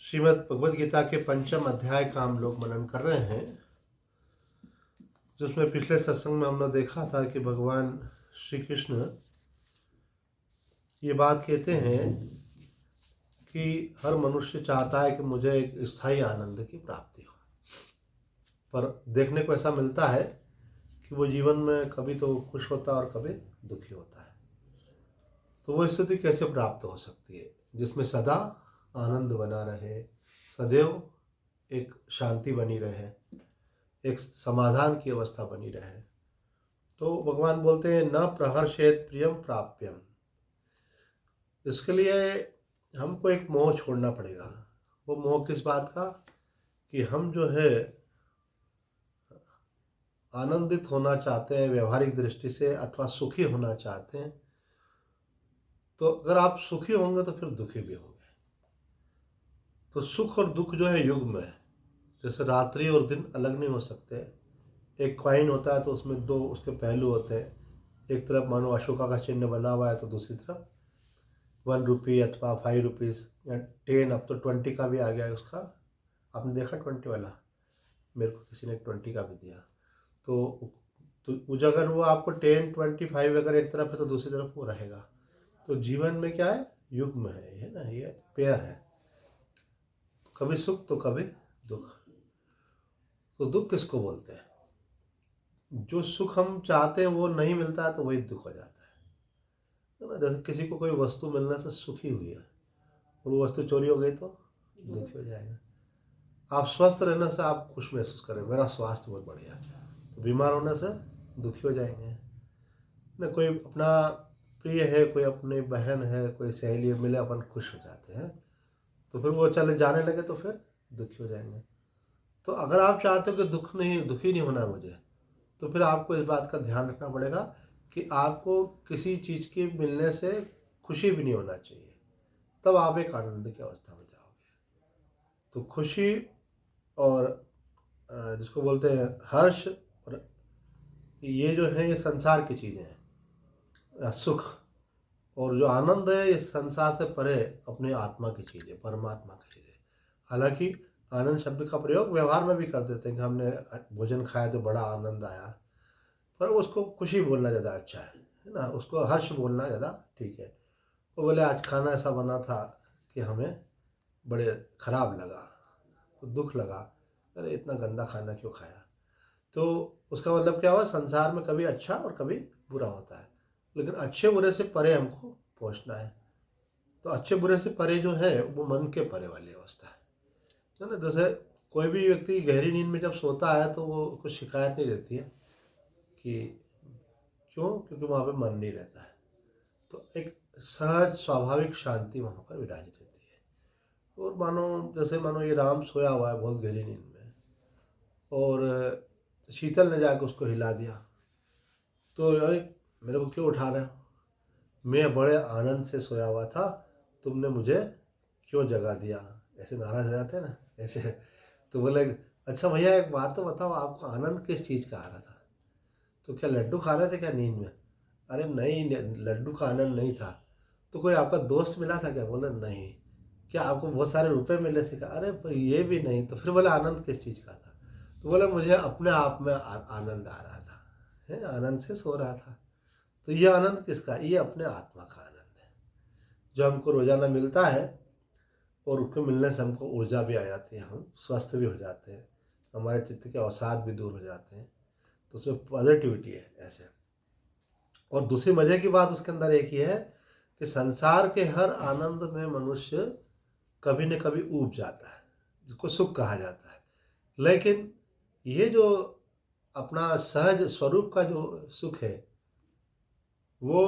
श्रीमद् भगवद गीता के पंचम अध्याय का हम लोग मनन कर रहे हैं, जिसमें पिछले सत्संग में हमने देखा था कि भगवान श्री कृष्ण ये बात कहते हैं कि हर मनुष्य चाहता है कि मुझे एक स्थायी आनंद की प्राप्ति हो, पर देखने को ऐसा मिलता है कि वो जीवन में कभी तो खुश होता है और कभी दुखी होता है। तो वो स्थिति कैसे प्राप्त हो सकती है जिसमें सदा आनंद बना रहे, सदैव एक शांति बनी रहे, एक समाधान की अवस्था बनी रहे। तो भगवान बोलते हैं न प्रहर्षेत प्रियम प्राप्यम। इसके लिए हमको एक मोह छोड़ना पड़ेगा। वो मोह किस बात का? कि हम जो है आनंदित होना चाहते हैं व्यवहारिक दृष्टि से, अथवा सुखी होना चाहते हैं। तो अगर आप सुखी होंगे तो फिर दुखी भी होंगे। तो सुख और दुख जो है युग्म है। जैसे रात्रि और दिन अलग नहीं हो सकते। एक कॉइन होता है तो उसमें दो उसके पहलू होते हैं। एक तरफ मानो अशोका का चिन्ह बना हुआ है तो दूसरी तरफ 1 रुपी अथवा 5 रुपीज़ या 10, अब तो 20 का भी आ गया है उसका। आपने देखा 20 वाला? मेरे को किसी ने 20 का भी दिया। तो अगर वो आपको 10, 25 अगर एक तरफ है तो दूसरी तरफ वो रहेगा। तो जीवन में क्या है? युग्म है ना, ये पेयर है। कभी सुख तो कभी दुख। तो दुख किसको बोलते हैं? जो सुख हम चाहते हैं वो नहीं मिलता है तो वही दुख हो जाता है ना। जैसे किसी को कोई वस्तु मिलने से सुखी हुई है और वो वस्तु चोरी हो गई तो दुखी हो जाएगा। आप स्वस्थ रहने से आप खुश महसूस करें, मेरा स्वास्थ्य बहुत बढ़िया है, तो बीमार होने से दुखी हो जाएंगे ना। कोई अपना प्रिय है, कोई अपनी बहन है, कोई सहेली मिले, अपन खुश हो जाते हैं। तो फिर वो चले जाने लगे तो फिर दुखी हो जाएंगे। तो अगर आप चाहते हो कि दुखी नहीं होना है मुझे, तो फिर आपको इस बात का ध्यान रखना पड़ेगा कि आपको किसी चीज़ के मिलने से खुशी भी नहीं होना चाहिए, तब आप एक आनंद की अवस्था में जाओगे। तो खुशी और जिसको बोलते हैं हर्ष, और ये जो है ये संसार की चीज़ें हैं। सुख और जो आनंद है ये संसार से परे अपने आत्मा की चीज़ है, परमात्मा की चीज़ है। हालांकि आनंद शब्द का प्रयोग व्यवहार में भी कर देते हैं कि हमने भोजन खाया तो बड़ा आनंद आया, पर उसको खुशी बोलना ज़्यादा अच्छा है ना। उसको हर्ष बोलना ज़्यादा ठीक है। वो बोले आज खाना ऐसा बना था कि हमें बड़े ख़राब लगा, तो दुख लगा, अरे इतना गंदा खाना क्यों खाया। तो उसका मतलब क्या हुआ? संसार में कभी अच्छा और कभी बुरा होता है, लेकिन अच्छे बुरे से परे हमको पहुंचना है। तो अच्छे बुरे से परे जो है वो मन के परे वाली अवस्था है ना। जैसे कोई भी व्यक्ति गहरी नींद में जब सोता है तो वो कुछ शिकायत नहीं रहती है कि क्यों, क्योंकि वहाँ पे मन नहीं रहता है। तो एक सहज स्वाभाविक शांति वहाँ पर विराजित रहती है। और मानो ये राम सोया हुआ है बहुत गहरी नींद में, और शीतल ने जाकर उसको हिला दिया, तो अरे मेरे को क्यों उठा रहे हो, मैं बड़े आनंद से सोया हुआ था, तुमने मुझे क्यों जगा दिया। ऐसे नाराज हो जाते हैं ना ऐसे। तो बोले अच्छा भैया एक बात तो बताओ, आपको आनंद किस चीज़ का आ रहा था? तो क्या लड्डू खा रहे थे क्या नींद में? अरे नहीं, लड्डू का आनंद नहीं था। तो कोई आपका दोस्त मिला था क्या? बोले नहीं। क्या आपको बहुत सारे रुपए मिले थे क्या? अरे पर ये भी नहीं। तो फिर बोले आनंद किस चीज़ का था? तो बोले मुझे अपने आप में आनंद आ रहा था, है आनंद से सो रहा था। तो ये आनंद किसका? ये अपने आत्मा का आनंद है जो हमको रोजाना मिलता है, और उसको मिलने से हमको ऊर्जा भी आ जाती है, हम स्वस्थ भी हो जाते हैं, हमारे चित्त के अवसाद भी दूर हो जाते हैं। तो उसमें पॉजिटिविटी है ऐसे। और दूसरी मजे की बात उसके अंदर एक ही है कि संसार के हर आनंद में मनुष्य कभी न कभी ऊब जाता है, जिसको सुख कहा जाता है। लेकिन ये जो अपना सहज स्वरूप का जो सुख है वो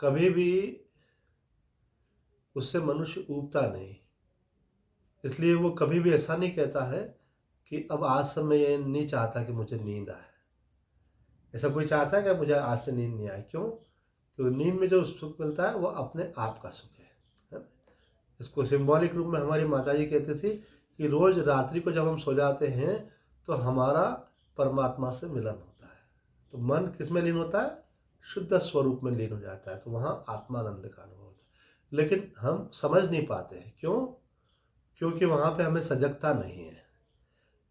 कभी भी उससे मनुष्य ऊबता नहीं। इसलिए वो कभी भी ऐसा नहीं कहता है कि अब आज से मैं ये नहीं चाहता कि मुझे नींद आए। ऐसा कोई चाहता है कि मुझे आज से नींद नहीं आए? क्यों? क्योंकि नींद में जो सुख मिलता है वो अपने आप का सुख है ना? इसको सिंबॉलिक रूप में हमारी माता जी कहती थी कि रोज रात्रि को जब हम सो जाते हैं तो हमारा परमात्मा से मिलन होता है। तो मन किस में लीन होता है? शुद्ध स्वरूप में लीन हो जाता है। तो वहाँ आत्मानंद का अनुभव होता है। लेकिन हम समझ नहीं पाते हैं। क्यों? क्योंकि वहाँ पे हमें सजगता नहीं है।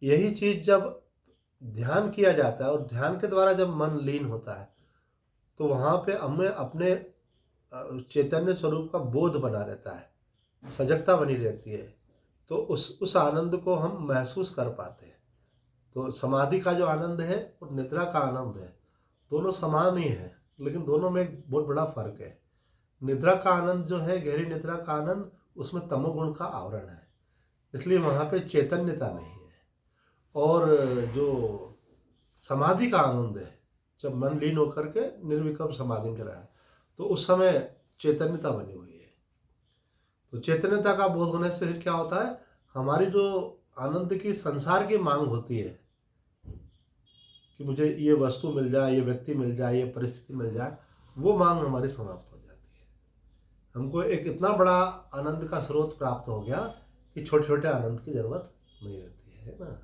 यही चीज़ जब ध्यान किया जाता है और ध्यान के द्वारा जब मन लीन होता है, तो वहाँ पे हमें अपने चैतन्य स्वरूप का बोध बना रहता है, सजगता बनी रहती है। तो उस आनंद को हम महसूस कर पाते हैं। तो समाधि का जो आनंद है और निद्रा का आनंद है, दोनों समान ही है, लेकिन दोनों में एक बहुत बड़ा फर्क है। निद्रा का आनंद जो है, गहरी निद्रा का आनंद, उसमें तमोगुण का आवरण है, इसलिए वहाँ पे चैतन्यता नहीं है। और जो समाधि का आनंद है, जब मन लीन होकर के निर्विकल्प समाधि में चला है, तो उस समय चैतन्यता बनी हुई है। तो चैतन्यता का बोध होने से फिर क्या होता है, हमारी जो आनंद की संसार की मांग होती है कि मुझे ये वस्तु मिल जाए, ये व्यक्ति मिल जाए, ये परिस्थिति मिल जाए, वो मांग हमारी समाप्त हो जाती है। हमको एक इतना बड़ा आनंद का स्रोत प्राप्त हो गया कि छोटे छोटे आनंद की जरूरत नहीं रहती है ना।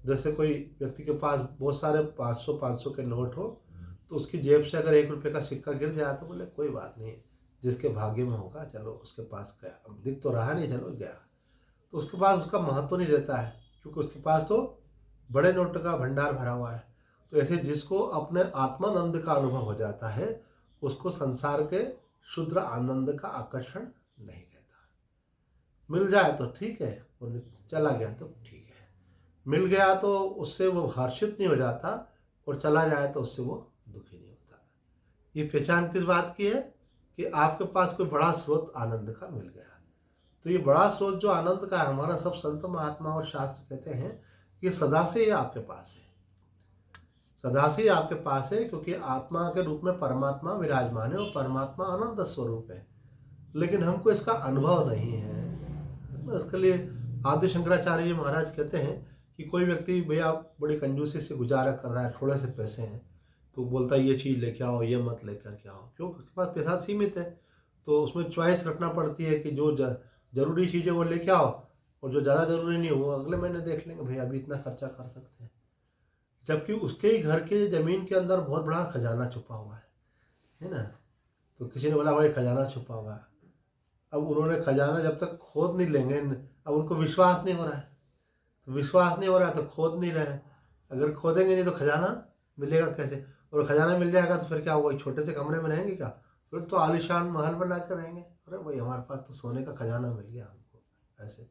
जैसे कोई व्यक्ति के पास बहुत सारे 500 के नोट हो, तो उसकी जेब से अगर 1 रुपये का सिक्का गिर जाए तो बोले कोई बात नहीं, जिसके भाग्य में होगा, चलो उसके पास गया, अब दिख तो रहा नहीं, चलो गया। तो उसके पास उसका महत्व नहीं रहता है, क्योंकि उसके पास तो बड़े नोट का भंडार भरा हुआ है। तो ऐसे जिसको अपने आत्मानंद का अनुभव हो जाता है, उसको संसार के शुद्र आनंद का आकर्षण नहीं रहता। मिल जाए तो ठीक है, और चला गया तो ठीक है। मिल गया तो उससे वो हर्षित नहीं हो जाता, और चला जाए तो उससे वो दुखी नहीं होता। ये पहचान किस बात की है कि आपके पास कोई बड़ा स्रोत आनंद का मिल गया। तो ये बड़ा स्रोत जो आनंद का है, हमारा सब संत महात्मा और शास्त्र कहते हैं कि सदा से ये आपके पास है, सदा से आपके पास है, क्योंकि आत्मा के रूप में परमात्मा विराजमान है और परमात्मा आनंद स्वरूप है, लेकिन हमको इसका अनुभव नहीं है। इसके लिए आदि शंकराचार्य जी महाराज कहते हैं कि कोई व्यक्ति भैया बड़ी कंजूसी से गुजारा कर रहा है, थोड़े से पैसे हैं, तो बोलता है ये चीज़ लेके आओ, ये मत लेकर के आओ, क्योंकि उसके पास पैसा सीमित है। तो उसमें चॉइस रखना पड़ती है कि जो ज़रूरी चीज़ें वो लेके आओ, और जो ज़्यादा ज़रूरी नहीं वो अगले महीने देख लेंगे, भैया अभी इतना खर्चा कर सकते हैं। जबकि उसके ही घर के ज़मीन के अंदर बहुत बड़ा खजाना छुपा हुआ है ना। तो किसी ने बोला भाई खजाना छुपा हुआ है। अब उन्होंने खजाना जब तक खोद नहीं लेंगे, अब उनको विश्वास नहीं हो रहा है, तो विश्वास नहीं हो रहा है तो खोद नहीं रहे हैं। अगर खोदेंगे नहीं तो खजाना मिलेगा कैसे, और खजाना मिल जाएगा तो फिर क्या होगा, छोटे से कमरे में रहेंगे क्या, फिर तो आलीशान महल बना कर रहेंगे। अरे भाई हमारे पास तो सोने का खजाना मिल गया हमको, ऐसे।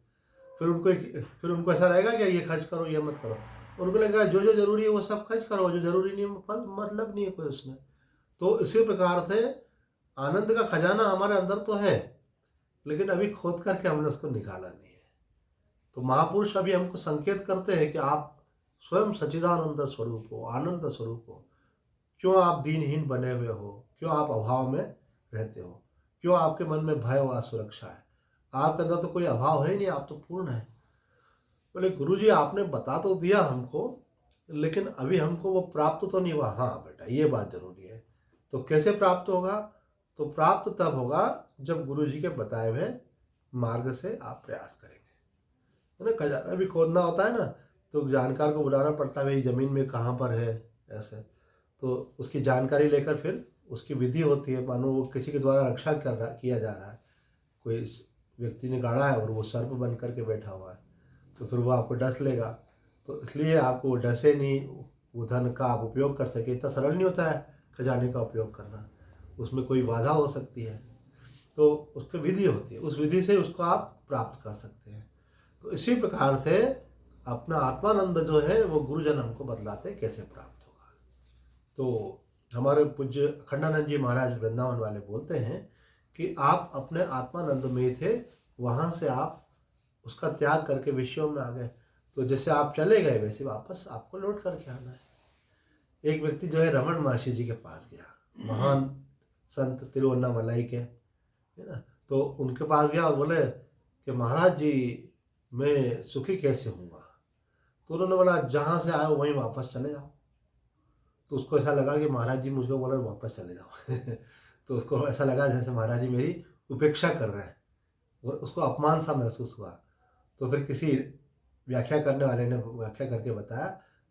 फिर उनको ऐसा रहेगा कि ये खर्च करो, ये मत करो। उनको लगेगा जो जो जरूरी है वो सब खर्च करो, जो जरूरी नहीं मतलब नहीं है कोई उसमें। तो इसी प्रकार से आनंद का खजाना हमारे अंदर तो है, लेकिन अभी खोद करके हमने उसको निकाला नहीं है। तो महापुरुष अभी हमको संकेत करते हैं कि आप स्वयं सच्चिदानंद स्वरूप हो, आनंद स्वरूप हो। क्यों आप दीनहीन बने हुए हो, क्यों आप अभाव में रहते हो, क्यों आपके मन में भय व असुरक्षा है, आपके अंदर तो कोई अभाव है ही नहीं, आप तो पूर्ण है। बोले गुरुजी आपने बता तो दिया हमको, लेकिन अभी हमको वो प्राप्त तो नहीं हुआ। हाँ बेटा ये बात जरूरी है। तो कैसे प्राप्त होगा, तो प्राप्त तब होगा जब गुरुजी के बताए हुए मार्ग से आप प्रयास करेंगे, है ना। खजाना भी खोदना होता है ना, तो जानकार को बुलाना पड़ता है, भाई ज़मीन में कहाँ पर है, ऐसे। तो उसकी जानकारी लेकर फिर उसकी विधि होती है। मानो वो किसी के द्वारा रक्षा किया जा रहा है, कोई इस व्यक्ति ने गाड़ा है और वो सर्प बन करके बैठा हुआ है, तो फिर वो आपको डस लेगा। तो इसलिए आपको वो डसे नहीं, वो धन का आप उपयोग कर सके। इतना सरल नहीं होता है खजाने का उपयोग करना, उसमें कोई बाधा हो सकती है। तो उसकी विधि होती है, उस विधि से उसको आप प्राप्त कर सकते हैं। तो इसी प्रकार से अपना आत्मानंद जो है वो गुरुजन हमको बतलाते कैसे प्राप्त होगा। तो हमारे पूज्य अखंडानंद जी महाराज वृंदावन वाले बोलते हैं कि आप अपने आत्मानंद में थे, वहाँ से आप उसका त्याग करके विषयों में आ गए। तो जैसे आप चले गए वैसे वापस आपको लौट करके आना है। एक व्यक्ति जो है रमन महर्षि जी के पास गया, महान संत तिरुवन्नामलाई के, है ना। तो उनके पास गया और बोले कि महाराज जी मैं सुखी कैसे होऊंगा। तो उन्होंने बोला जहाँ से आए वहीं वापस चले जाओ। तो उसको ऐसा लगा कि महाराज जी मुझको बोल रहे वापस चले जाओ तो उसको ऐसा लगा जैसे महाराज जी मेरी उपेक्षा कर रहे हैं, और उसको अपमान सा महसूस हुआ। तो फिर किसी व्याख्या करने वाले ने व्याख्या करके बताया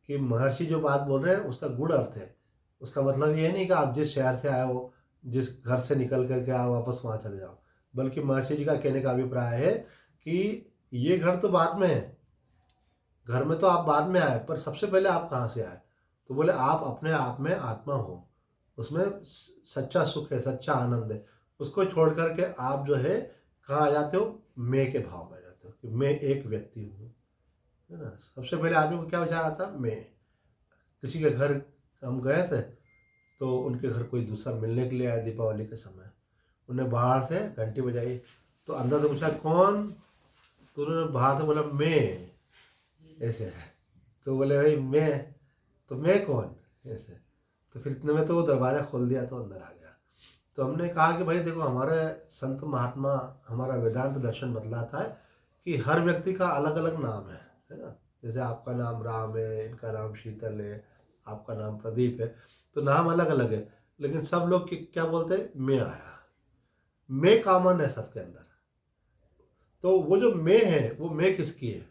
कि महर्षि जो बात बोल रहे हैं उसका गूढ़ अर्थ है। उसका मतलब ये नहीं कि आप जिस शहर से आए हो, जिस घर से निकल करके आओ वापस वहाँ चले जाओ, बल्कि महर्षि जी का कहने का अभिप्राय है कि ये घर तो बाद में है, घर में तो आप बाद में आए, पर सबसे पहले आप कहाँ से आए? तो बोले आप अपने आप में आत्मा हो, उसमें सच्चा सुख है, सच्चा आनंद है। उसको छोड़ करके आप जो है कहाँ आ जाते हो? मैं के भाव में आ जाते हो कि मैं एक व्यक्ति हूँ, है ना। सबसे पहले आदमी को क्या विचार आता? मैं। किसी के घर हम गए थे, तो उनके घर कोई दूसरा मिलने के लिए आया दीपावली के समय। उन्हें बाहर से घंटी बजाई, तो अंदर से पूछा कौन? तो उन्होंने बाहर से बोला मैं, ऐसे है। तो बोले भाई मैं, तो मैं कौन? ऐसे। तो फिर इतने में तो वो दरवाज़ा खोल दिया, तो अंदर आ गया। तो हमने कहा कि भाई देखो, हमारे संत महात्मा, हमारा वेदांत दर्शन बतलाता है कि हर व्यक्ति का अलग अलग नाम है ना। जैसे आपका नाम राम है, इनका नाम शीतल है, आपका नाम प्रदीप है, तो नाम अलग अलग है, लेकिन सब लोग क्या बोलते हैं? मैं आया। मैं कॉमन है सबके अंदर। तो वो जो मैं है, वो मैं किसकी है?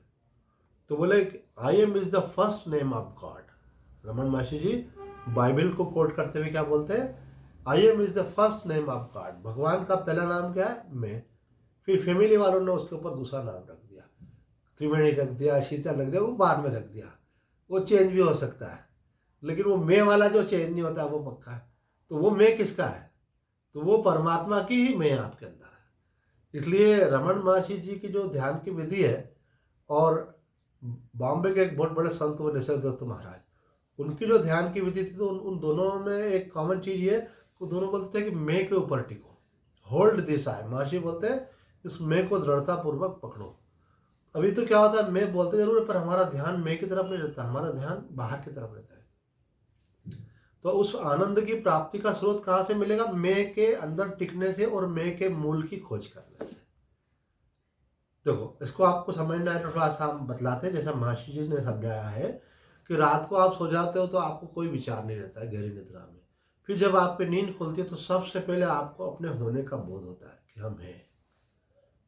तो बोले I am is the first name of God. Raman Maharshi ji Bible को कोट करते हुए क्या बोलते हैं? I am is the first name of God. भगवान का पहला नाम क्या है? मैं। फिर फैमिली वालों ने उसके ऊपर दूसरा नाम रख दिया, त्रिवेणी रख दिया, शीतल रख दिया, वो बाद में रख दिया। वो चेंज भी हो सकता है, लेकिन वो मैं वाला जो चेंज नहीं होता वो पक्का है। तो वो मैं किसका है? तो वो परमात्मा की ही मैं आपके अंदर है। इसलिए रमन महर्षि जी की जो ध्यान की विधि है, और बॉम्बे के एक बहुत बड़े संत हुए निसर्गदत्त महाराज, उनकी जो ध्यान की विधि थी, तो उन दोनों में एक कॉमन चीज़ ये, वो दोनों बोलते हैं कि मैं के ऊपर टिको, होल्ड दिस आई। महर्षि बोलते हैं इस मैं को दृढ़ता पूर्वक पकड़ो। अभी तो क्या होता है, मैं बोलते जरूर है, पर हमारा ध्यान मैं की तरफ नहीं रहता, हमारा ध्यान बाहर की तरफ रहता है। तो उस आनंद की प्राप्ति का स्रोत कहाँ से मिलेगा? मैं के अंदर टिकने से और मैं के मूल की खोज करने से। देखो, इसको आपको समझना है तो थोड़ा सा हम बतलाते हैं। जैसा महर्षि जी ने समझाया है कि रात को आप सो जाते हो तो आपको कोई विचार नहीं रहता है गहरी निद्रा में। फिर जब आपकी नींद खुलती है तो सबसे पहले आपको अपने होने का बोध होता है कि हम हैं,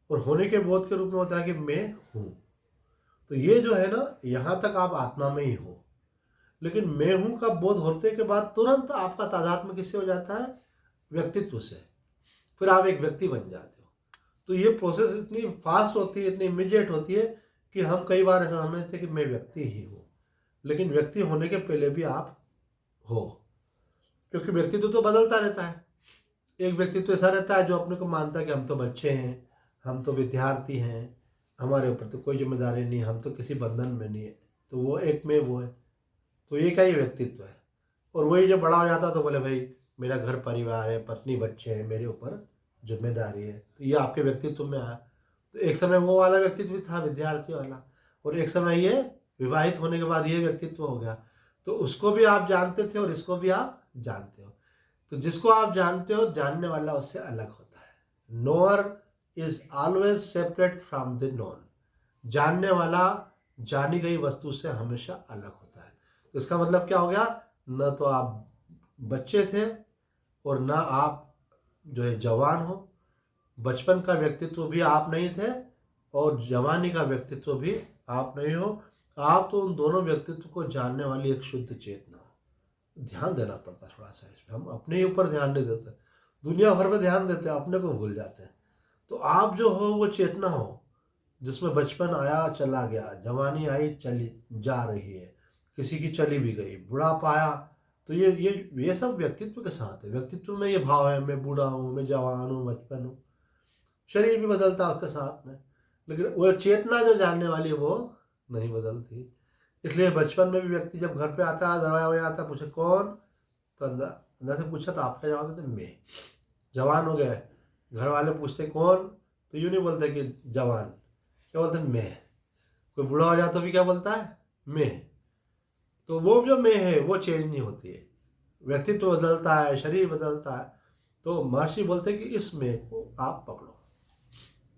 और होने के बोध के रूप में होता है कि मैं हूँ। तो ये जो है ना, यहाँ तक आप आत्मा में ही हो, लेकिन मैं हूँ का बोध होने के बाद तुरंत आपका तादात्म्य किससे हो जाता है? व्यक्तित्व से। फिर आप एक व्यक्ति बन जाते हो। तो ये प्रोसेस इतनी फास्ट होती है, इतनी इमीडिएट होती है कि हम कई बार ऐसा समझते हैं कि मैं व्यक्ति ही हूँ, लेकिन व्यक्ति होने के पहले भी आप हो, क्योंकि व्यक्तित्व तो बदलता रहता है। एक व्यक्तित्व ऐसा रहता है जो अपने को मानता है कि हम तो बच्चे हैं, हम तो विद्यार्थी हैं, हमारे ऊपर तो कोई जिम्मेदारी नहीं, हम तो किसी बंधन में नहीं है। तो वो एक में वो है। तो ये क्या ही व्यक्तित्व है। और वही जब बड़ा हो जाता है तो बोले भाई मेरा घर परिवार है, पत्नी बच्चे हैं, मेरे ऊपर जिम्मेदारी है। तो ये आपके व्यक्तित्व में आया। तो एक समय वो वाला व्यक्तित्व था विद्यार्थी वाला, और एक समय ये विवाहित होने के बाद ये व्यक्तित्व हो गया। तो उसको भी आप जानते थे और इसको भी आप जानते हो। तो जिसको आप जानते हो, जानने वाला उससे अलग होता है। Knower is always separate from the known. जानने वाला जानी गई वस्तु से हमेशा अलग होता है। तो इसका मतलब क्या हो गया? न तो आप बच्चे थे और ना आप जो है जवान हो। बचपन का व्यक्तित्व भी आप नहीं थे और जवानी का व्यक्तित्व भी आप नहीं हो। आप तो उन दोनों व्यक्तित्व को जानने वाली एक शुद्ध चेतना हो। ध्यान देना पड़ता थोड़ा सा इसमें। हम अपने ऊपर ध्यान नहीं देते, दुनिया भर में ध्यान देते हैं, अपने को भूल जाते हैं। तो आप जो हो वो चेतना हो, जिसमें बचपन आया चला गया, जवानी आई चली जा रही है, किसी की चली भी गई, बुढ़ापा आया। तो ये सब व्यक्तित्व के साथ है। व्यक्तित्व में ये भाव है, मैं बूढ़ा हूँ, मैं जवान हूँ, बचपन हूँ। शरीर भी बदलता है उसके साथ में, लेकिन वो चेतना जो जानने वाली है वो नहीं बदलती। इसलिए बचपन में भी व्यक्ति जब घर पे आता है, दरवाजा वही आता है, पूछे कौन, तो अंदर अंदर से पूछा तो आपका जवाब देते मैं। जवान हो गए, घर वाले पूछते कौन, तो यूँ नहीं बोलते कि जवान, क्या बोलते हैं? मैं। कोई बूढ़ा हो जाता तो भी क्या बोलता है? मैं। तो वो जो मैं है वो चेंज नहीं होती है। व्यक्तित्व बदलता है, शरीर बदलता है। तो महर्षि बोलते हैं कि इस मैं को आप पकड़ो।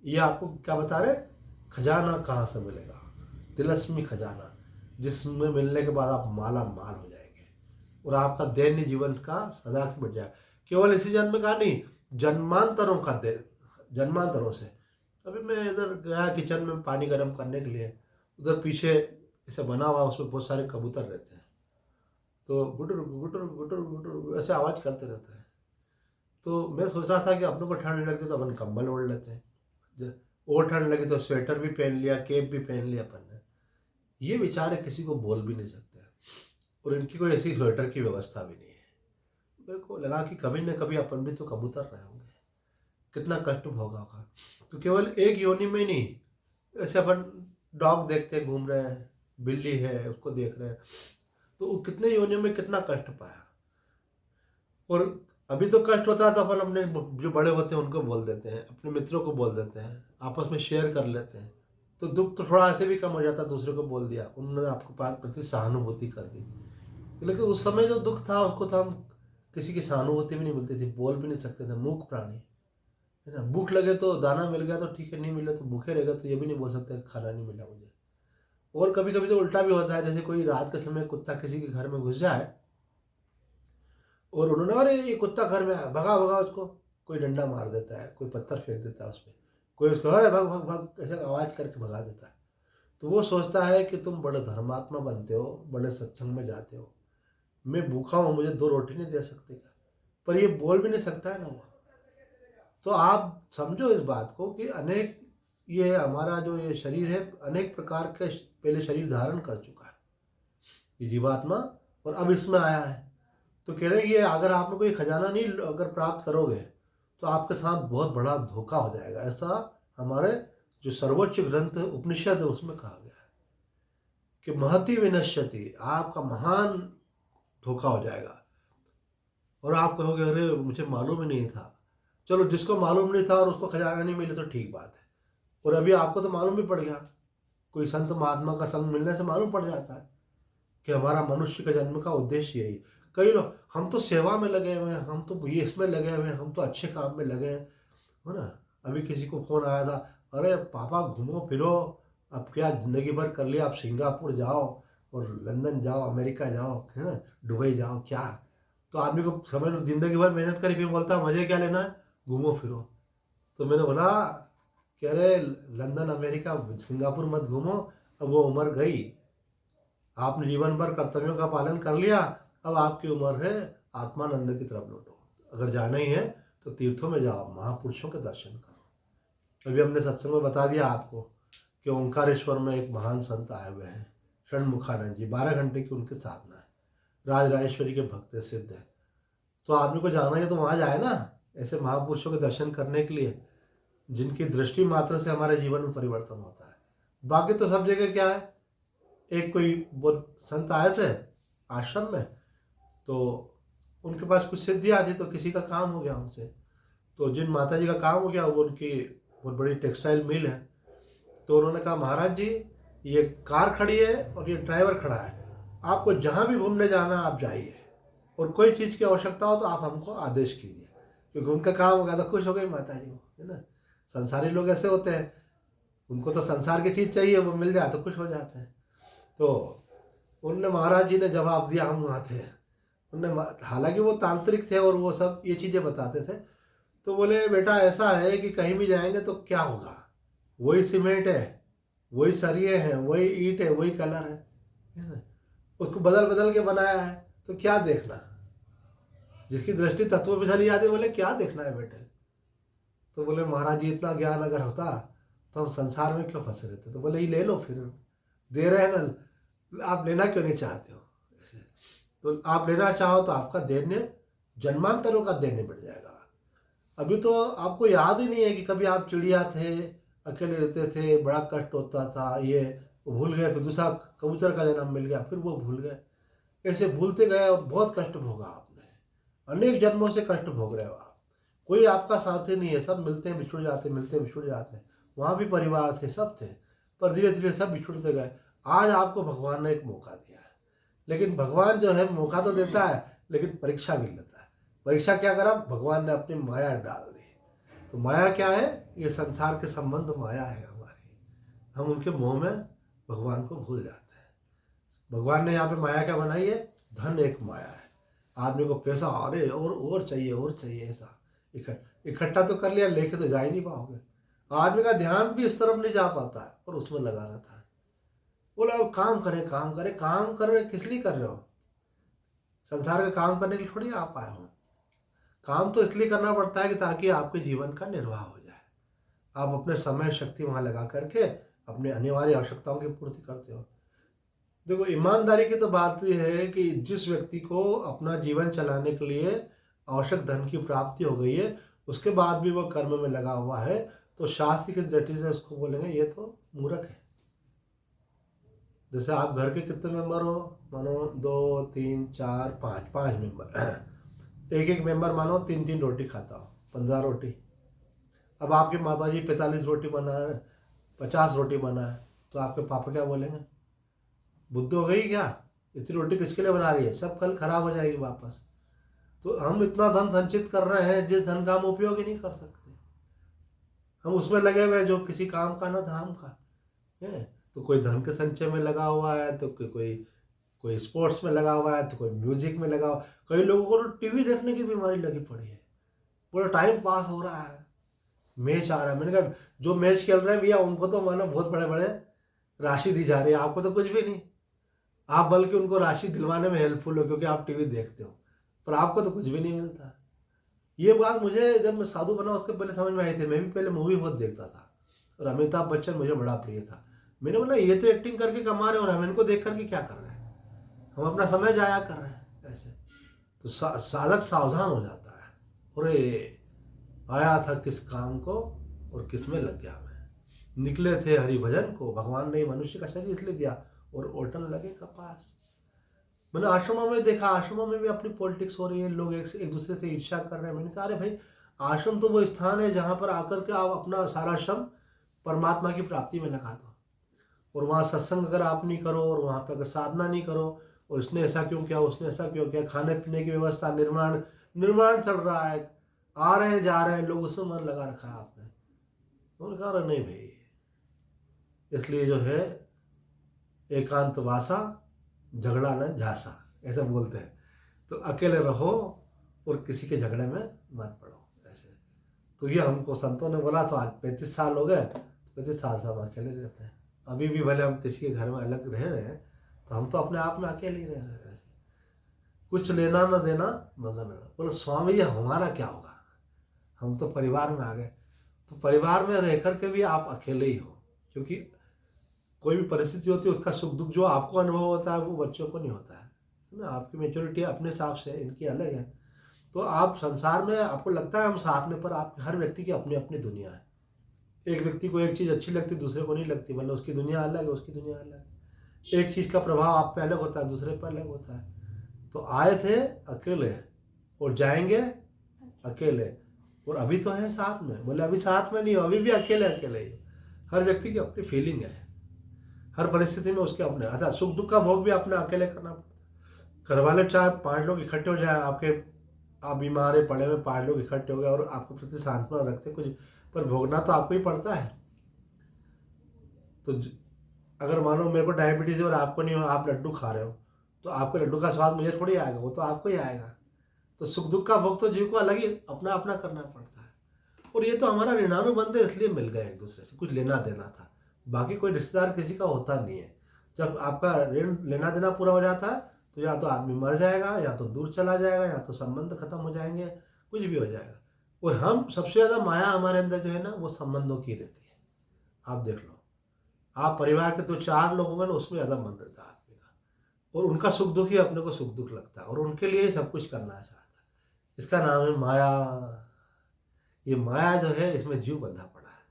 ये आपको क्या बता रहे? खजाना कहाँ से मिलेगा? तिलस्मी खजाना, जिसमें मिलने के बाद आप माला माल हो जाएंगे और आपका दैन्य जीवन का सदा से बढ़ जाएगा। केवल इसी जन्म का नहीं, जन्मांतरों का जन्मांतरों से। अभी मैं इधर गया किचन में पानी गर्म करने के लिए, उधर पीछे ऐसे बना हुआ, उसमें बहुत सारे कबूतर रहते हैं। तो गुटर गुटर गुटर गुटर ऐसे आवाज़ करते रहते हैं। तो मैं सोच रहा था कि अपने को ठंड लगती है तो अपन कंबल ओढ़ लेते हैं। और ठंड लगी तो स्वेटर भी पहन लिया, कैप भी पहन लिया अपन ने। ये बेचारे किसी को बोल भी नहीं सकते और इनकी कोई ऐसी स्वेटर की व्यवस्था भी नहीं है। मेरे को लगा कि कभी न कभी अपन भी तो कबूतर रहे होंगे, कितना कष्ट भोगा होगा। तो केवल एक योनि में ही नहीं, ऐसे अपन डॉग देखते हैं घूम रहे हैं, बिल्ली है उसको देख रहे हैं, तो वो कितने योनियों में कितना कष्ट पाया। और अभी तो कष्ट होता है तो अपन अपने जो बड़े होते हैं उनको बोल देते हैं, अपने मित्रों को बोल देते हैं, आपस में शेयर कर लेते हैं, तो दुख तो थोड़ा ऐसे भी कम हो जाता है। दूसरे को बोल दिया, उन्होंने आपको पास प्रति सहानुभूति कर दी। लेकिन उस समय जो दुख था उसको तो हम किसी की सहानुभूति भी नहीं मिलती थी, बोल भी नहीं सकते थे, मूक प्राणी है ना। भूख लगे तो दाना मिल गया तो ठीक है, नहीं मिला तो भूखे रहेगा तो ये भी नहीं बोल सकते खाना नहीं मिला मुझे। और कभी कभी तो उल्टा भी होता है, जैसे कोई रात के समय कुत्ता किसी के घर में घुस जाए और उन्होंने अरे ये कुत्ता घर में आया, भगा भगा उसको, कोई डंडा मार देता है, कोई पत्थर फेंक देता है उस पर, कोई उसको अरे भाग भाग भाग ऐसे आवाज़ करके भगा देता है। तो वो सोचता है कि तुम बड़े धर्मात्मा बनते हो, बड़े सत्संग में जाते हो, मैं भूखा हूँ, मुझे 2 रोटी नहीं दे सकते क्या? पर ये बोल भी नहीं सकता है ना वो। तो आप समझो इस बात को कि अनेक, ये हमारा जो ये शरीर है अनेक प्रकार के पहले शरीर धारण कर चुका है ये जीवात्मा, और अब इसमें आया है। तो कह रहे ये अगर आपने कोई खजाना नहीं अगर प्राप्त करोगे तो आपके साथ बहुत बड़ा धोखा हो जाएगा, ऐसा हमारे जो सर्वोच्च ग्रंथ उपनिषद है उसमें कहा गया है कि महति विनश्यति, आपका महान धोखा हो जाएगा। और आप कहोगे अरे मुझे मालूम ही नहीं था। चलो जिसको मालूम नहीं था और उसको खजाना नहीं मिले तो ठीक बात है, और अभी आपको तो मालूम भी पड़ गया, कोई संत महात्मा का संग मिलने से मालूम पड़ जाता है कि हमारा मनुष्य का जन्म का उद्देश्य यही। कई लोग हम तो सेवा में लगे हुए हैं, हम तो ये इसमें लगे हुए हैं, हम तो अच्छे काम में लगे हैं, है ना। अभी किसी को फ़ोन आया था, अरे पापा घूमो फिरो, अब क्या ज़िंदगी भर कर लिया, आप सिंगापुर जाओ और लंदन जाओ, अमेरिका जाओ, है ना, दुबई जाओ, क्या। तो आदमी को समझ लो ज़िंदगी भर मेहनत करी, फिर बोलता है मज़े क्या लेना है, घूमो फिरो। तो मैंने बोला कि अरे लंदन अमेरिका सिंगापुर मत घूमो, अब वो उम्र गई, आपने जीवन भर कर्तव्यों का पालन कर लिया, अब आपकी उम्र है आत्मानंद की तरफ लौटो। अगर जाना ही है तो तीर्थों में जाओ, महापुरुषों के दर्शन करो। अभी हमने सत्संग में बता दिया आपको कि ओंकारेश्वर में एक महान संत आए हुए हैं, षणमुखानंद जी, 12 घंटे की उनकी साधना है, राज राजेश्वरी के भक्त सिद्ध है। तो आदमी को जाना है तो वहाँ जाए ना, ऐसे महापुरुषों के दर्शन करने के लिए, जिनकी दृष्टि मात्र से हमारे जीवन में परिवर्तन होता है। बाकी तो सब जगह क्या है, एक कोई वो संत आए थे आश्रम में, तो उनके पास कुछ सिद्धियाँ थी, तो किसी का काम हो गया उनसे, तो जिन माता जी का काम हो गया वो उनकी बहुत बड़ी टेक्सटाइल मिल है, तो उन्होंने कहा महाराज जी ये कार खड़ी है और ये ड्राइवर खड़ा है, आपको जहाँ भी घूमने जाना आप जाइए, और कोई चीज़ की आवश्यकता हो तो आप हमको आदेश कीजिए। क्योंकि उनका काम हो गया, तो खुश हो गई माता जी को, है ना। संसारी लोग ऐसे होते हैं, उनको तो संसार की चीज़ चाहिए, वो मिल जाए तो खुश हो जाते हैं। तो उनने महाराज जी ने जवाब दिया, हम वहाँ थे, उनने हालांकि वो तांत्रिक थे और वो सब ये चीज़ें बताते थे, तो बोले बेटा ऐसा है कि कहीं भी जाएंगे तो क्या होगा, वही सीमेंट है, वही सरिये हैं, वही ईंट है, वही कलर है ना, उसको बदल बदल के बनाया है, तो क्या देखना। जिसकी दृष्टि तत्व पे चली जाती, बोले क्या देखना है बेटे। तो बोले महाराज जी इतना ज्ञान अगर होता तो हम संसार में क्यों फंसे रहते। तो बोले ये ले लो, फिर दे रहे हैं ना, आप लेना क्यों नहीं चाहते हो। ऐसे तो आप लेना चाहो तो आपका देने जन्मांतरों का देने बढ़ जाएगा। अभी तो आपको याद ही नहीं है कि कभी आप चिड़िया थे, अकेले रहते थे, बड़ा कष्ट होता था, ये भूल गए, फिर दूसरा कबूतर का जन्म मिल गया, फिर वो भूल गए, ऐसे भूलते गए और बहुत कष्ट भोगा आपने, अनेक जन्मों से कष्ट भोग रहे हो आप। कोई आपका साथी नहीं है, सब मिलते हैं बिछुड़ जाते, मिलते हैं बिछुड़ जाते हैं। वहाँ भी परिवार थे, सब थे, पर धीरे धीरे सब बिछुड़ते गए। आज आपको भगवान ने एक मौका दिया है, लेकिन भगवान जो है मौका तो देता है लेकिन परीक्षा भी लेता है। परीक्षा क्या करा, भगवान ने अपनी माया डाल दी। तो माया क्या है, ये संसार के संबंध माया है हमारी, हम उनके मोह में भगवान को भूल जाते हैं। भगवान ने यहाँ पे माया क्या बनाई है, धन एक माया है। आदमी को पैसा अरे और चाहिए और चाहिए, ऐसा इकट्ठा तो कर लिया, लेके तो जा ही नहीं पाओगे। आदमी का ध्यान भी इस तरफ नहीं जा पाता है और उसमें लगा रहता है। बोला अब काम करें काम करें, काम कर रहे किस लिए कर रहे हो, संसार का काम करने के लिए थोड़ी आप आए हो। काम तो इसलिए करना पड़ता है कि ताकि आपके जीवन का निर्वाह हो जाए, आप अपने समय शक्ति वहाँ लगा करके अपने अनिवार्य आवश्यकताओं की पूर्ति करते हो। देखो, ईमानदारी की तो बात यह है कि जिस व्यक्ति को अपना जीवन चलाने के लिए आवश्यक धन की प्राप्ति हो गई है, उसके बाद भी वो कर्म में लगा हुआ है, तो शास्त्र की दृष्टि से उसको बोलेंगे ये तो मूर्ख है। जैसे आप घर के कितने मेंबर हो, मानो 2 3 4 5 5 मेंबर, एक एक मेंबर मानो 3 3 रोटी खाता हो, 15 रोटी। अब आपकी माताजी 45 रोटी बना है, 50 रोटी बना है, तो आपके पापा क्या बोलेंगे, बुद्धि हो गई क्या, इतनी रोटी किसके लिए बना रही है, सब कल खराब हो जाएगी वापस। तो हम इतना धन संचित कर रहे हैं जिस धन का हम उपयोग ही नहीं कर सकते, हम उसमें लगे हुए जो किसी काम का ना धाम का है। तो कोई धन के संचय में लगा हुआ है, तो कोई कोई स्पोर्ट्स में लगा हुआ है, तो कोई म्यूजिक में लगा हुआ। कई लोगों को तो टीवी देखने की बीमारी लगी पड़ी है, पूरा टाइम पास हो रहा है, मैच आ रहा है। मैंने कहा जो मैच खेल रहे हैं भैया उनको तो मानो बहुत बड़े बड़े राशि दी जा रही है, आपको तो कुछ भी नहीं। आप बल्कि उनको राशि दिलवाने में हेल्पफुल हो क्योंकि आप टीवी देखते हो, पर आपको तो कुछ भी नहीं मिलता। ये बात मुझे जब मैं साधु बना उसके पहले समझ में आई थी। मैं भी पहले मूवी बहुत देखता था और अमिताभ बच्चन मुझे बड़ा प्रिय था। मैंने बोला ये तो एक्टिंग करके कमा रहे हैं और हम इनको देख करके क्या कर रहे हैं, हम अपना समय जाया कर रहे हैं ऐसे। तो साधक सावधान हो जाता है, अरे आया था किस काम को और किस में लग गया मैं। निकले थे हरि भजन को, भगवान ने मनुष्य का शरीर इसलिए दिया और ओटन लगे कपास। मैंने आश्रमों में देखा, आश्रमों में भी अपनी पॉलिटिक्स हो रही है, लोग एक दूसरे से ईर्ष्या कर रहे हैं। मैंने कहा अरे भाई, आश्रम तो वो स्थान है जहाँ पर आकर के आप अपना सारा श्रम परमात्मा की प्राप्ति में लगा दो। और वहाँ सत्संग अगर आप नहीं करो और वहाँ पर अगर साधना नहीं करो, और उसने ऐसा क्यों किया, उसने ऐसा क्यों किया, खाने पीने की व्यवस्था, निर्माण चल रहा है, आ रहे हैं जा रहे हैं लोग, उसमें मन लगा रखा है आपने। उन्होंने कहा नहीं भाई, इसलिए जो है एकांत वासा झगड़ा न झांसा, ऐसा बोलते हैं। तो अकेले रहो और किसी के झगड़े में मत पड़ो ऐसे। तो ये हमको संतों ने बोला। तो आज 35 साल हो गए, 35 साल से हम अकेले रहते हैं। अभी भी भले हम किसी के घर में अलग रह रहे हैं, तो हम तो अपने आप में अकेले ही रह रहे हैं ऐसे। कुछ लेना न देना मगन रहना। बोलो स्वामी जी हमारा क्या होगा, हम तो परिवार में आ गए। तो परिवार में रह कर के भी आप अकेले ही हो, क्योंकि कोई भी परिस्थिति होती है उसका सुख दुख जो आपको अनुभव होता है वो बच्चों को नहीं होता है ना। आपकी मेच्योरिटी अपने हिसाब से, इनकी अलग है। तो आप संसार में आपको लगता है हम साथ में, पर आप हर व्यक्ति की अपनी अपनी दुनिया है। एक व्यक्ति को एक चीज़ अच्छी लगती दूसरे को नहीं लगती, मतलब उसकी दुनिया अलग है, उसकी दुनिया अलग है। एक चीज़ का प्रभाव आप पे अलग होता है, दूसरे पर अलग होता है। तो आए थे अकेले और जाएंगे अकेले, और अभी तो है साथ में। बोले अभी साथ में नहीं हो, अभी भी अकेले अकेले ही। हर व्यक्ति की अपनी फीलिंग है, हर परिस्थिति में उसके अपने। अच्छा, सुख दुख का भोग भी अपने अकेले करना पड़ता है। घर वाले 4 5 लोग इकट्ठे हो जाए आपके, आप बीमार पड़े हुए 5 लोग इकट्ठे हो गए और आपके प्रति सांत्वना रखते कुछ, पर भोगना तो आपको ही पड़ता है। तो अगर मानो मेरे को डायबिटीज और आपको नहीं हो, आप लड्डू खा रहे हो, तो आपके लड्डू का स्वाद मुझे थोड़ी आएगा, वो तो आपको ही आएगा। तो सुख दुख का भोग तो जीव को अलग ही अपना अपना करना पड़ता है। और ये तो हमारा ऋणानुबंध है, इसलिए मिल गए एक दूसरे से, कुछ लेना देना था। बाकी कोई रिश्तेदार किसी का होता नहीं है। जब आपका ऋण लेना देना पूरा हो जाता है तो या तो आदमी मर जाएगा, या तो दूर चला जाएगा, या तो संबंध खत्म हो जाएंगे, कुछ भी हो जाएगा। और हम सबसे ज़्यादा माया हमारे अंदर जो है ना, वो संबंधों की रहती है। आप देख लो, आप परिवार के 2 4 लोग होंगे ना, उसमें ज़्यादा मन रहता है आदमी का, और उनका सुख दुख ही अपने को सुख दुख लगता है, और उनके लिए सब कुछ करना चाहता है। इसका नाम है माया। ये माया जो है, इसमें जीव बंधा पड़ा है।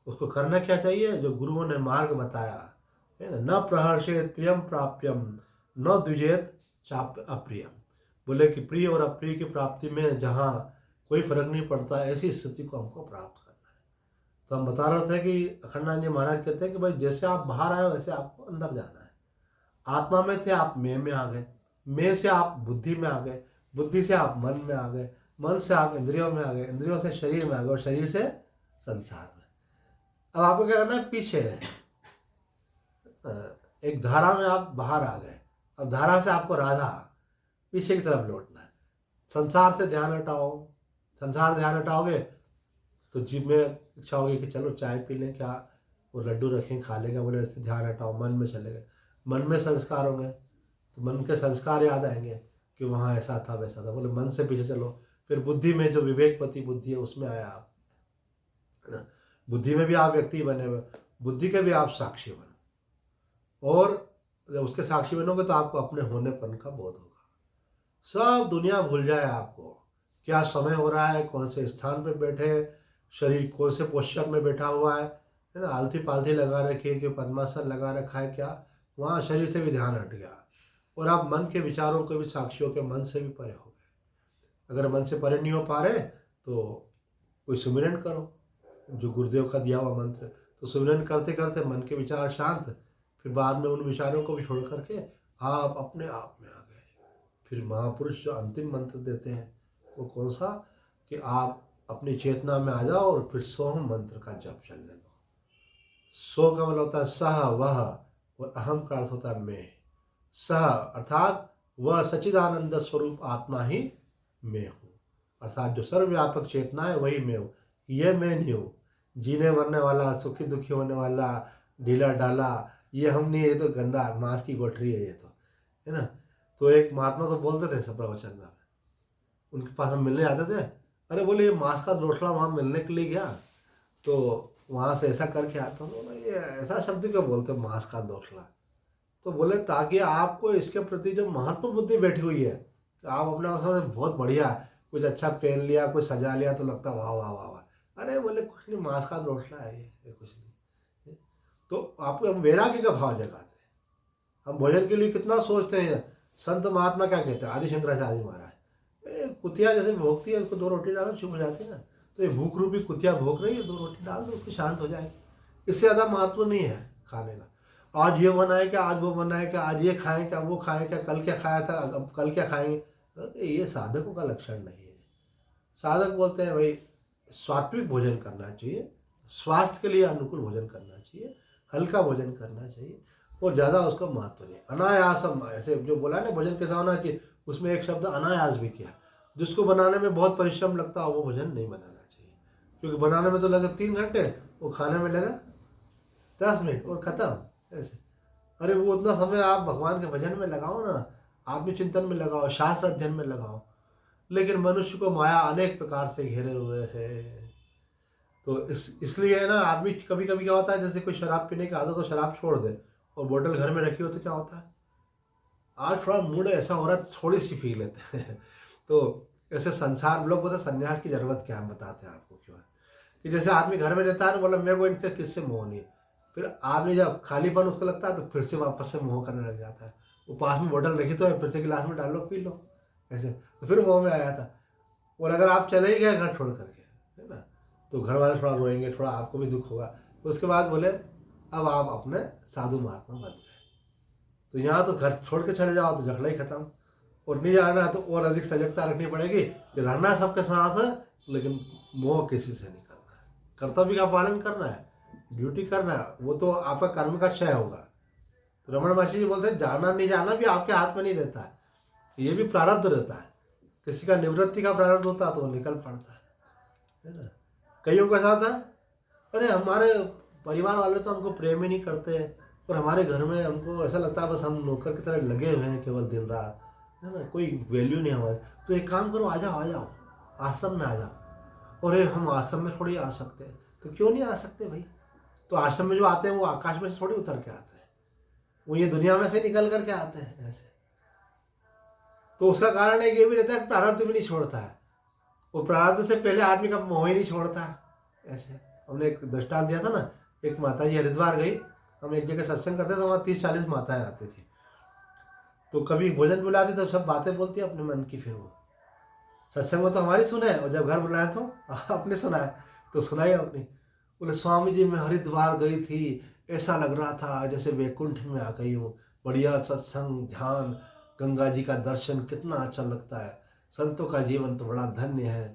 उसको करना क्या चाहिए, जो गुरुओं ने मार्ग बताया है ना, न प्रहर्षेत प्रियम प्राप्यम न द्विजेत चाप अप्रियम। बोले कि प्रिय और अप्रिय की प्राप्ति में जहाँ कोई फर्क नहीं पड़ता, ऐसी स्थिति को हमको प्राप्त करना है। तो हम बता रहे थे कि अखंडानंद जी महाराज कहते हैं कि भाई जैसे आप बाहर आए वैसे आपको अंदर जाना है। आत्मा में थे आप मैं में आ गए, मैं से आप बुद्धि में आ गए, बुद्धि से आप मन में आ गए, मन से आप इंद्रियों में आ गए, इंद्रियों से शरीर में आ गए, और शरीर से संसार में। अब आपको क्या करना है, पीछे एक धारा में आप बाहर आ गए, अब धारा से आपको राधा पीछे की तरफ लौटना है। संसार से ध्यान हटाओ, संसार ध्यान हटाओगे तो जीव में इच्छा होगी कि चलो चाय पी लें, क्या वो लड्डू रखें खा लेंगे। बोले ऐसे ध्यान हटाओ, मन में चले गए, मन में संस्कार होंगे तो मन के संस्कार याद आएंगे कि वहाँ ऐसा था वैसा था। बोले मन से पीछे चलो, फिर बुद्धि में जो विवेकपति बुद्धि है उसमें आया आप, है ना। बुद्धि में भी आप व्यक्ति बने हुए, बुद्धि के भी आप साक्षी बनो, और जब उसके साक्षी बनोगे तो आपको अपने होनेपन का बोध होगा। सब दुनिया भूल जाए आपको, क्या समय हो रहा है, कौन से स्थान पे बैठे, शरीर कौन से पोस्चर में बैठा हुआ है ना, आलती पालथी लगा रखी है कि पद्मासन लगा रखा है, क्या वहाँ शरीर से भी ध्यान हट गया, और आप मन के विचारों के भी साक्षियों के मन से भी परे हो गए। अगर मन से परे नहीं हो पा रहे तो कोई सुमिरन करो, जो गुरुदेव का दिया हुआ मंत्र, तो सुमिरन करते करते मन के विचार शांत, फिर बाद में उन विचारों को भी छोड़ करके आप अपने आप में आ गए। फिर महापुरुष जो अंतिम मंत्र देते हैं वो कौन सा, कि आप अपनी चेतना में आ जाओ और फिर सोहम मंत्र का जप चलने दो। सो का मतलब होता है सह वह, और अहम का अर्थ होता है मैं। सह अर्थात वह सच्चिदानंद स्वरूप आत्मा ही मैं हूँ, अर्थात जो सर्वव्यापक चेतना है वही मैं हूँ, ये मैं नहीं हूँ। जीने मरने वाला, सुखी दुखी होने वाला, ढीला डाला, ये हम नहीं, ये तो गंदा मांस की गोठरी है, ये तो है ना। तो एक महात्मा तो बोलते थे सब प्रवचन में, उनके पास हम मिलने आते थे, अरे बोले ये मांस का लोटला वहाँ मिलने के लिए गया तो वहाँ से ऐसा करके आता हूँ, ये ऐसा शब्द क्यों बोलते मांस का लोटला, तो बोले ताकि आपको इसके प्रति जो महत्व बुद्धि बैठी हुई है, आप अपना समझ बहुत बढ़िया कुछ अच्छा पहन लिया, कुछ सजा लिया तो लगता वाह वाह वाह वाह, अरे बोले कुछ नहीं, मांस का लोटला है ये कुछ नहीं। तो आपको हम वैराग्य का भाव जगाते हैं, हम भोजन के लिए कितना सोचते हैं। संत महात्मा क्या कहते हैं, आदि शंकराचार्य महाराज, कुतिया जैसे भोगती है उसको 2 रोटी डालो चुप हो जाती है ना, तो ये भूख रूपी कुतिया भोग रही है, 2 रोटी डाल दो उसको शांत हो जाएगी। इससे ज़्यादा महत्व नहीं है खाने का। आज ये बना है क्या, आज वो बना है क्या, आज ये खाएं क्या, वो खाएं क्या, कल क्या खाया था, अब कल क्या खाएंगे, तो ये साधकों का लक्षण नहीं है। साधक बोलते हैं भाई सात्विक भोजन करना चाहिए, स्वास्थ्य के लिए अनुकूल भोजन करना चाहिए, हल्का भोजन करना चाहिए, और ज़्यादा उसका महत्व नहीं। अनायासम, ऐसे जो बोला ना भोजन कैसा होना चाहिए, उसमें एक शब्द अनायास भी किया। जिसको बनाने में बहुत परिश्रम लगता है वो भोजन नहीं बनाना चाहिए, क्योंकि बनाने में तो लगे 3 घंटे, वो खाने में लगा 10 मिनट और ख़त्म ऐसे। अरे वो उतना समय आप भगवान के भजन में लगाओ ना, आत्मचिंतन में लगाओ, शास्त्र अध्ययन में लगाओ। लेकिन मनुष्य को माया अनेक प्रकार से घेरे हुए है, तो इसलिए है ना, आदमी कभी कभी क्या होता है, जैसे कोई शराब पीने की आदत तो शराब छोड़ दे, और बोतल घर में रखी हो तो क्या होता है, आज थोड़ा मूड ऐसा हो रहा है थोड़ी सी पी लेते हैं। तो ऐसे संसार लोग बोलते संन्यास की जरूरत क्या, हम बताते हैं आपको क्यों है, कि जैसे आदमी घर में रहता है ना, बोला मेरे को इनके किससे मोह नहीं है, फिर आदमी जब खालीपन उसको लगता है तो फिर से वापस से मोह करने लग जाता है। वो पास में बोतल रखी तो है, फिर से गिलास में डाल लो पी लो, ऐसे तो फिर मोह में आया था। और अगर आप चले ही गए घर छोड़ करके, है ना, तो घर वाले थोड़ा रोएंगे, थोड़ा आपको भी दुख होगा। तो उसके बाद बोले अब आप अपने साधु महात्मा बन गए, तो यहाँ तो घर छोड़ के चले जाओ तो झगड़ा ही खत्म, और नहीं जाना है तो और अधिक सजगता रखनी पड़ेगी कि रहना सबके साथ है, लेकिन मोह किसी से नहीं करना है, कर्तव्य का पालन करना है, ड्यूटी करना है, वो तो आपका कर्म का क्षय होगा। तो रमन महर्षि जी बोलते हैं जाना नहीं जाना भी आपके हाथ में नहीं रहता है, ये भी प्रारब्ध रहता है। किसी का निवृत्ति का प्रारब्ध होता है तो वो निकल पड़ता है ना। कईयों का साथ है, अरे हमारे परिवार वाले तो हमको प्रेम ही नहीं करते, और हमारे घर में हमको ऐसा लगता है बस हम नौकर की तरह लगे हुए हैं केवल दिन रात, है ना, कोई वैल्यू नहीं हमारी। तो एक काम करो, आ जाओ आश्रम में आ जाओ। और हम आश्रम में थोड़ी आ सकते हैं, तो क्यों नहीं आ सकते भाई, तो आश्रम में जो आते हैं वो आकाश में से थोड़ी उतर के आते हैं, वो ये दुनिया में से निकल करके आते हैं ऐसे। तो उसका कारण एक ये भी रहता है कि प्रारब्ध भी नहीं छोड़ता है, वो प्रारब्ध से पहले आदमी का मोह ही नहीं छोड़ता है ऐसे। हमने एक दृष्टांत दिया था ना, एक माता जी हरिद्वार गई, हम एक जगह सत्संग करते थे, वहाँ 30-40 माताएं आती थी, तो कभी भोजन बुलाती तब सब बातें बोलती अपने मन की, फिर वो सत्संग में तो हमारी सुना है, और जब घर बुलाए तो अपने सुना है, तो सुनाई अपनी। बोले स्वामी जी मैं हरिद्वार गई थी, ऐसा लग रहा था जैसे वैकुंठ में आ गई हूँ, बढ़िया सत्संग ध्यान, गंगा जी का दर्शन कितना अच्छा लगता है, संतों का जीवन तो बड़ा धन्य है।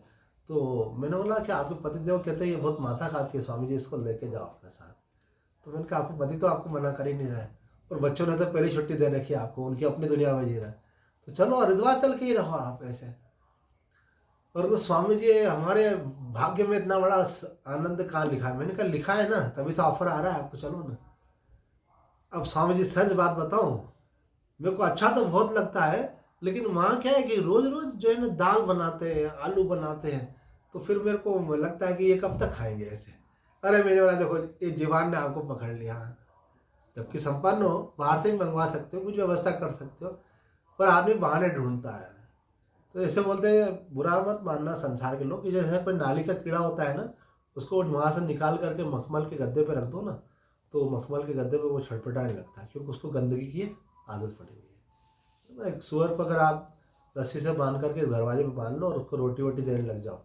तो मैंने बोला कि आपके पतिदेव कहते हैं ये बहुत माथा खाती है स्वामी जी, इसको लेके जाओ अपने साथ। तो मैंने कहा आपको पति तो आपको मना कर ही नहीं रहा है, और बच्चों ने तो पहले छुट्टी दे रखी है आपको, उनकी अपनी दुनिया में जी रहा है, तो चलो हरिद्वार चल के ही रहो आप ऐसे। और वो स्वामी जी हमारे भाग्य में इतना बड़ा आनंद कहाँ लिखा है, मैंने कहा लिखा है ना, तभी तो ऑफर आ रहा है आपको, चलो ना। अब स्वामी जी सच बात बताऊं, मेरे को अच्छा तो बहुत लगता है, लेकिन वहाँ क्या है कि रोज रोज जो है ना दाल बनाते हैं, आलू बनाते हैं, तो फिर मेरे को लगता है कि ये कब तक खाएंगे ऐसे, अरे मेरे वाला देखो, ये जीवान ने आपको पकड़ लिया, जबकि संपन्न हो, बाहर से भी मंगवा सकते हो, कुछ व्यवस्था कर सकते हो, पर आदमी बहाने ढूंढता है। तो ऐसे बोलते हैं, बुरा मत मानना संसार के लोग, कि जैसे कोई नाली का कीड़ा होता है ना, उसको वहाँ से निकाल करके मखमल के गद्दे पे रख दो ना, तो मखमल के गद्दे पे वो छटपटाने लगता है, क्योंकि उसको गंदगी की आदत पड़ी हुई है। एक सुअर पर अगर आप रस्सी से बांध करके दरवाजे पे बांध लो और उसको रोटी वोटी देने लग जाओ,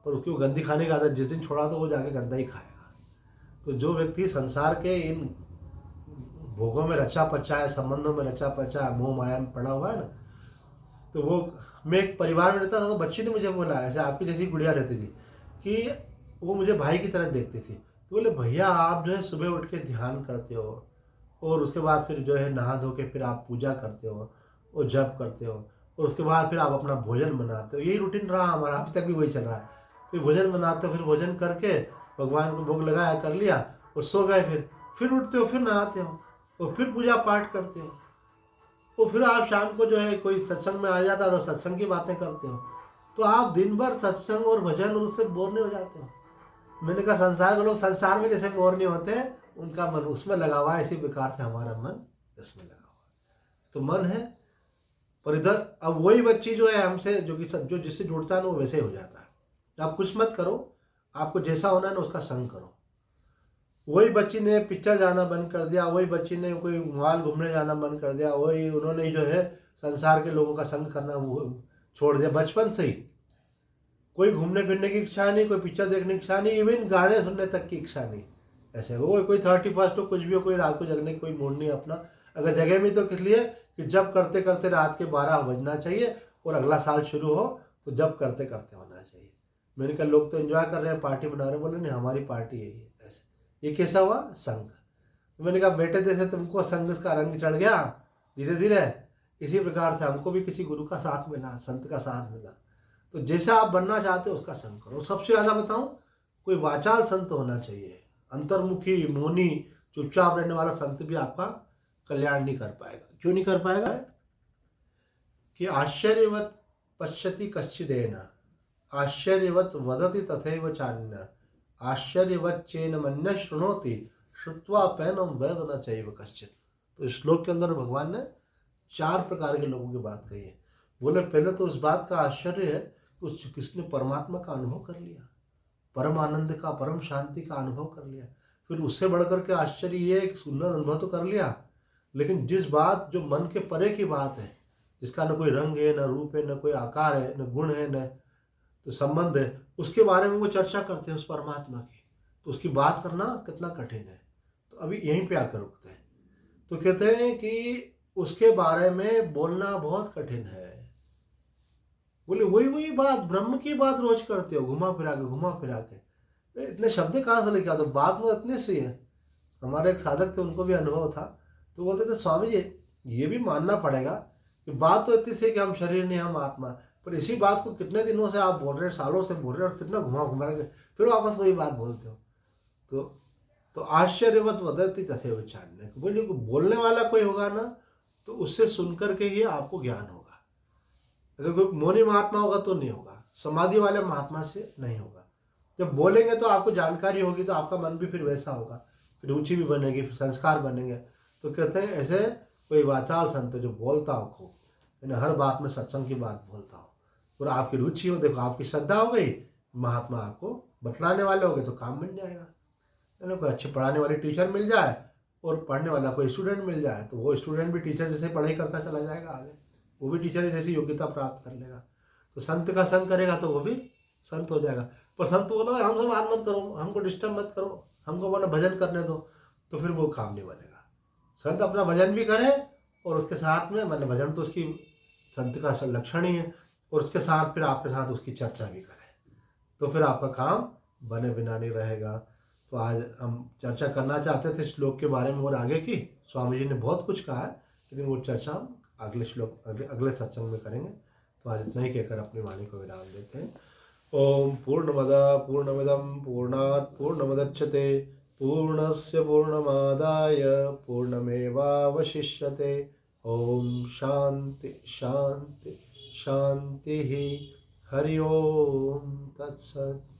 पर उसकी वो गंदी खाने की आदत जिस दिन छोड़ा तो वो जाके गंदा ही खाएगा। तो जो व्यक्ति संसार के इन भोगों में रचा पचा है, संबंधों में रचा पचा है, मोह माया में पड़ा हुआ है ना, तो वो, मैं एक परिवार में रहता था, तो बच्ची ने मुझे बोला, ऐसे आपकी जैसी गुड़िया रहती थी, कि वो मुझे भाई की तरह देखती थी, तो बोले भैया आप जो है सुबह उठ के ध्यान करते हो, और उसके बाद फिर जो है नहा धो के फिर आप पूजा करते हो और जप करते हो, और उसके बाद फिर आप अपना भोजन बनाते हो, यही रूटीन रहा हमारा, अभी तक भी वही चल रहा है। फिर भोजन बनाते हो, फिर भोजन करके भगवान को भोग लगाया, कर लिया और सो गए, फिर उठते हो, फिर नहाते हो और फिर पूजा पाठ करते हो, और फिर आप शाम को जो है कोई सत्संग में आ जाता है तो सत्संग की बातें करते हो। तो आप दिन भर सत्संग और भजन और उससे बोर नहीं हो जाते हो। मैंने कहा संसार के लोग संसार में जैसे बोर नहीं होते, उनका मन उसमें लगा हुआ है, इसी प्रकार से हमारा मन इसमें लगा हुआ है। तो मन है, पर इधर अब वही बच्ची जो है हमसे, जो कि जो जिससे जुड़ता है ना, वो वैसे ही हो जाता है। आप कुछ मत करो, आपको जैसा होना है ना उसका संग करो। वही बच्ची ने पिक्चर जाना बंद कर दिया, वही बच्ची ने कोई मॉल घूमने जाना बंद कर दिया, वही उन्होंने जो है संसार के लोगों का संग करना वो छोड़ दिया बचपन से ही। कोई घूमने फिरने की इच्छा नहीं, कोई पिक्चर देखने की इच्छा नहीं, इवन गाने सुनने तक की इच्छा नहीं। ऐसे वो कोई 31 हो, कुछ भी हो, कोई रात को जगने की कोई मूड नहीं अपना। अगर जगह में तो किस लिए, कि जब करते करते रात के 12 बजना चाहिए और अगला साल शुरू हो तो जब करते करते होना चाहिए। मैंने कहा लोग तो एंजॉय कर रहे हैं, पार्टी बना रहे हैं, बोले नहीं हमारी पार्टी यही है। ऐसे ये कैसा हुआ संग। तो मैंने कहा बेटे जैसे तुमको संग का रंग चढ़ गया धीरे धीरे, इसी प्रकार से हमको भी किसी गुरु का साथ मिला, संत का साथ मिला। तो जैसा आप बनना चाहते हो उसका संग करो। सबसे ज़्यादा बताऊं, कोई वाचाल संत होना चाहिए, अंतर्मुखी मौनी चुपचाप रहने वाला संत भी आपका कल्याण नहीं कर पाएगा। क्यों नहीं कर पाएगा? कि आश्चर्यवत पश्यति कश्चिदेन, आश्चर्यवत वदति तथैव चान्य, आश्चर्यवत चेन मन्य शृणोति, श्रुत्वा पैनम वेद न चैव कश्चित। तो इस श्लोक के अंदर भगवान ने 4 प्रकार के लोगों की बात कही है। बोले पहले तो उस बात का आश्चर्य है कि किसने परमात्मा का अनुभव कर लिया, परम आनंद का, परम शांति का अनुभव कर लिया। फिर उससे बढ़कर के आश्चर्य ये है कि सुंदर अनुभव तो कर लिया, लेकिन जिस बात जो मन के परे की बात है, जिसका न कोई रंग है, न रूप है, न कोई आकार है, न गुण है, न तो संबंध है, उसके बारे में वो चर्चा करते हैं उस परमात्मा की, तो उसकी बात करना कितना कठिन है। तो अभी यहीं पे आकर रुकते हैं। तो कहते हैं कि उसके बारे में बोलना बहुत कठिन है। बोले वही वही बात, ब्रह्म की बात रोज करते हो, घुमा फिरा के घुमा फिरा के, इतने शब्द कहाँ से लेके आते हो, बात में इतने सी है। हमारे एक साधक थे, उनको भी अनुभव था, तो बोलते थे स्वामी जी ये भी मानना पड़ेगा कि बात तो इतनी सी है कि हम शरीर नहीं हम आत्मा, पर इसी बात को कितने दिनों से आप बोल रहे हैं, सालों से बोल रहे हैं, और कितना घुमा घुमा के फिर वापस वही बात बोलते हो। तो आश्चर्यवत वदति तथैव चान्य, बोलिए बोलने वाला कोई होगा ना, तो उससे सुनकर के ही आपको ज्ञान होगा। अगर कोई मौनी महात्मा होगा तो नहीं होगा, समाधि वाले महात्मा से नहीं होगा। जब बोलेंगे तो आपको जानकारी होगी, तो आपका मन भी फिर वैसा होगा, फिर रुचि भी बनेगी, फिर संस्कार बनेंगे। तो कहते हैं ऐसे कोई वाचाल संत जो बोलता हो खूब, यानी हर बात में सत्संग की बात बोलता हो, और आपकी रुचि हो, देखो आपकी श्रद्धा हो गई, महात्मा आपको बतलाने वाले हो गए तो काम बन जाएगा। यानी कोई अच्छे पढ़ाने वाली टीचर मिल जाए और पढ़ने वाला कोई स्टूडेंट मिल जाए, तो वो स्टूडेंट भी टीचर जैसे पढ़ाई करता चला जाएगा आगे, वो भी टीचर जैसी योग्यता प्राप्त कर लेगा। तो संत का संग करेगा तो वो भी संत हो जाएगा। पर संत बोलो हमसे बात मत करो, हमको डिस्टर्ब मत करो, हमको अपना भजन करने दो, तो फिर वो काम नहीं बनेगा। संत अपना भजन भी करे और उसके साथ में, मतलब भजन तो उसकी संत का लक्षण ही है, और उसके साथ फिर आपके साथ उसकी चर्चा भी करे, तो फिर आपका काम बने बिना नहीं रहेगा। तो आज हम चर्चा करना चाहते थे श्लोक के बारे में और आगे की, स्वामी जी ने बहुत कुछ कहा है, लेकिन वो चर्चा हम अगले श्लोक अगले सत्संग में करेंगे। तो आज इतना ही कहकर अपनी वाणी को विराम देते हैं। ओम पूर्णमदा पूर्णमिदं पूर्णात् पूर्णमुदच्यते पूर्णस्य पूर्णमादाय पूर्णमेवावशिष्यते। ओम शांति शांति शांति। हरि ओम तत्सत्।